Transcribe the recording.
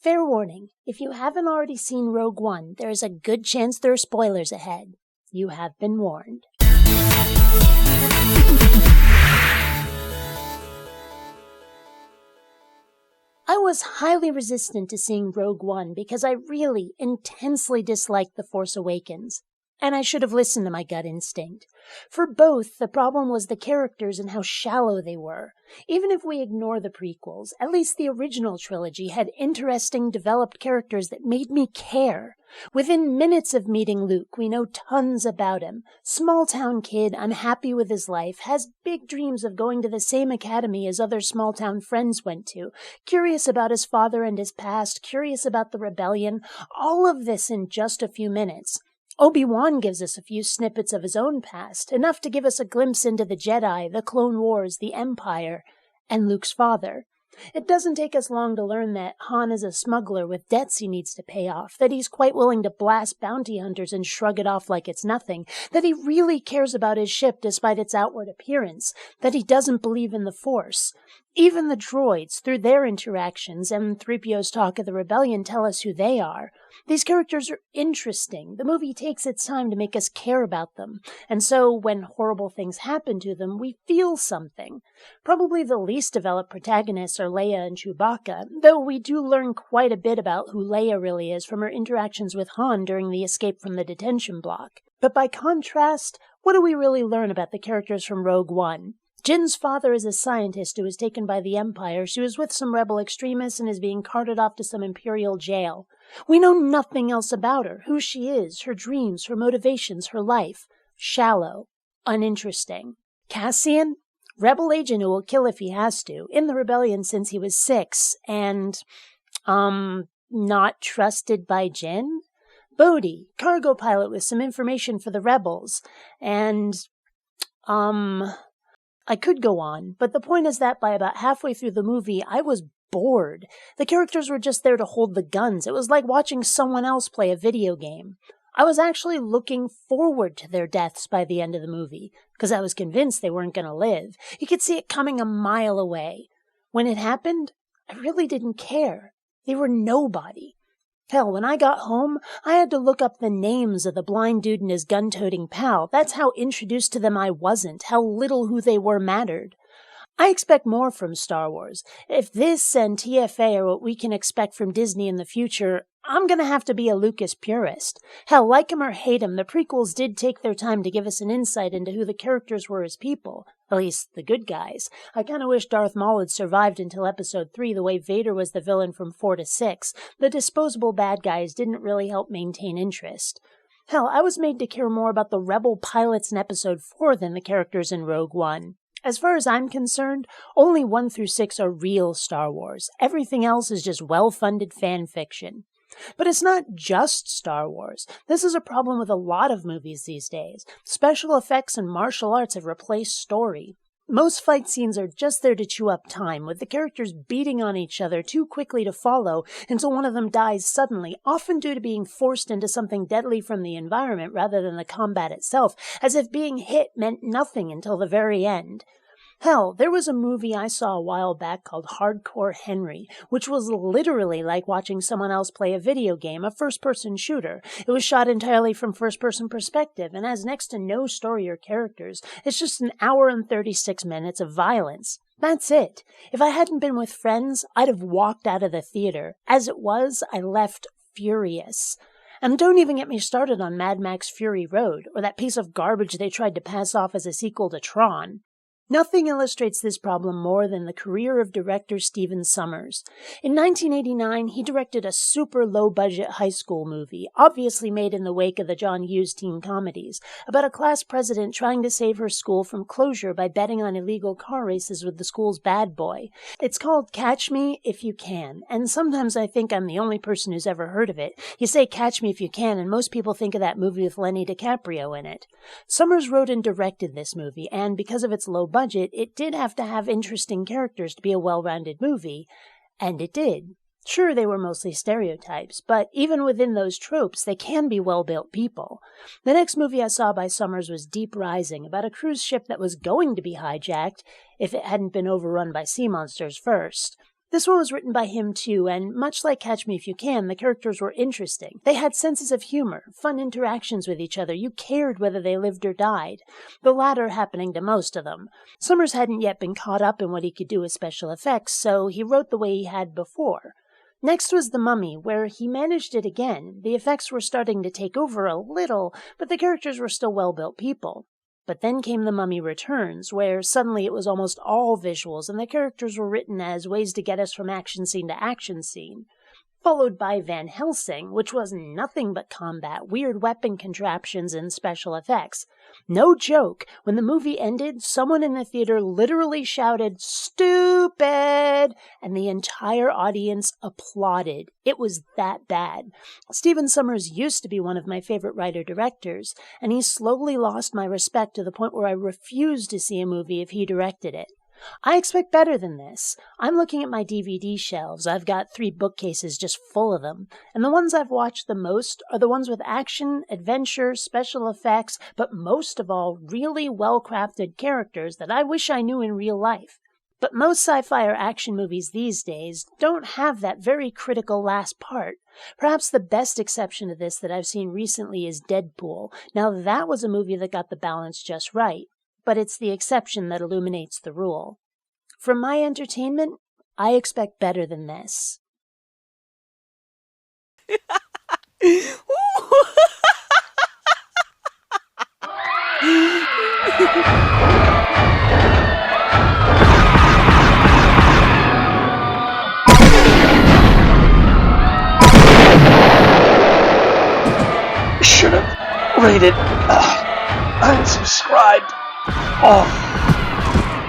Fair warning, if you haven't already seen Rogue One, there is a good chance there are spoilers ahead. You have been warned. I was highly resistant to seeing Rogue One because I really intensely disliked The Force Awakens. And I should have listened to my gut instinct. For both, the problem was the characters and how shallow they were. Even if we ignore the prequels, at least the original trilogy had interesting, developed characters that made me care. Within minutes of meeting Luke, we know tons about him. Small-town kid, unhappy with his life, has big dreams of going to the same academy as other small-town friends went to, curious about his father and his past, curious about the rebellion, all of this in just a few minutes. Obi-Wan gives us a few snippets of his own past, enough to give us a glimpse into the Jedi, the Clone Wars, the Empire, and Luke's father. It doesn't take us long to learn that Han is a smuggler with debts he needs to pay off, that he's quite willing to blast bounty hunters and shrug it off like it's nothing, that he really cares about his ship despite its outward appearance, that he doesn't believe in the Force. Even the droids, through their interactions and 3PO's talk of the rebellion, tell us who they are. These characters are interesting. The movie takes its time to make us care about them, and so when horrible things happen to them, we feel something. Probably the least developed protagonists are Leia and Chewbacca, though we do learn quite a bit about who Leia really is from her interactions with Han during the escape from the detention block. But by contrast, what do we really learn about the characters from Rogue One? Jyn's father is a scientist who was taken by the Empire. She was with some rebel extremists and is being carted off to some Imperial jail. We know nothing else about her, who she is, her dreams, her motivations, her life. Shallow. Uninteresting. Cassian? Rebel agent who will kill if he has to, in the rebellion since he was 6, and, not trusted by Jyn? Bodhi, cargo pilot with some information for the rebels, and, I could go on, but the point is that by about halfway through the movie, I was bored. The characters were just there to hold the guns. It was like watching someone else play a video game. I was actually looking forward to their deaths by the end of the movie, because I was convinced they weren't going to live. You could see it coming a mile away. When it happened, I really didn't care. They were nobody. Hell, when I got home, I had to look up the names of the blind dude and his gun-toting pal. That's how introduced to them I wasn't, how little who they were mattered. I expect more from Star Wars. If this and TFA are what we can expect from Disney in the future, I'm gonna have to be a Lucas purist. Hell, like him or hate him, the prequels did take their time to give us an insight into who the characters were as people. At least, the good guys. I kinda wish Darth Maul had survived until Episode 3 the way Vader was the villain from 4 to 6. The disposable bad guys didn't really help maintain interest. Hell, I was made to care more about the rebel pilots in Episode 4 than the characters in Rogue One. As far as I'm concerned, only 1 through 6 are real Star Wars. Everything else is just well-funded fan fiction. But it's not just Star Wars. This is a problem with a lot of movies these days. Special effects and martial arts have replaced story. Most fight scenes are just there to chew up time, with the characters beating on each other too quickly to follow until one of them dies suddenly, often due to being forced into something deadly from the environment rather than the combat itself, as if being hit meant nothing until the very end. Hell, there was a movie I saw a while back called Hardcore Henry, which was literally like watching someone else play a video game, a first-person shooter. It was shot entirely from first-person perspective and has next to no story or characters. It's just an hour and 36 minutes of violence. That's it. If I hadn't been with friends, I'd have walked out of the theater. As it was, I left furious. And don't even get me started on Mad Max Fury Road, or that piece of garbage they tried to pass off as a sequel to Tron. Nothing illustrates this problem more than the career of director Stephen Sommers. In 1989, he directed a super low-budget high school movie, obviously made in the wake of the John Hughes teen comedies, about a class president trying to save her school from closure by betting on illegal car races with the school's bad boy. It's called Catch Me If You Can, and sometimes I think I'm the only person who's ever heard of it. You say Catch Me If You Can, and most people think of that movie with Lenny DiCaprio in it. Sommers wrote and directed this movie, and because of its low budget, it did have to have interesting characters to be a well-rounded movie, and it did. Sure, they were mostly stereotypes, but even within those tropes, they can be well-built people. The next movie I saw by Sommers was Deep Rising, about a cruise ship that was going to be hijacked if it hadn't been overrun by sea monsters first. This one was written by him too, and much like Catch Me If You Can, the characters were interesting. They had senses of humor, fun interactions with each other. You cared whether they lived or died, the latter happening to most of them. Sommers hadn't yet been caught up in what he could do with special effects, so he wrote the way he had before. Next was The Mummy, where he managed it again. The effects were starting to take over a little, but the characters were still well-built people. But then came The Mummy Returns, where suddenly it was almost all visuals, and the characters were written as ways to get us from action scene to action scene. Followed by Van Helsing, which was nothing but combat, weird weapon contraptions, and special effects. No joke, when the movie ended, someone in the theater literally shouted, "Stupid!" and the entire audience applauded. It was that bad. Stephen Sommers used to be one of my favorite writer-directors, and he slowly lost my respect to the point where I refused to see a movie if he directed it. I expect better than this. I'm looking at my DVD shelves. I've got 3 bookcases just full of them. And the ones I've watched the most are the ones with action, adventure, special effects, but most of all, really well-crafted characters that I wish I knew in real life. But most sci-fi or action movies these days don't have that very critical last part. Perhaps the best exception to this that I've seen recently is Deadpool. Now that was a movie that got the balance just right. But it's the exception that illuminates the rule. From my entertainment, I expect better than this. Should have rated unsubscribed. Oh.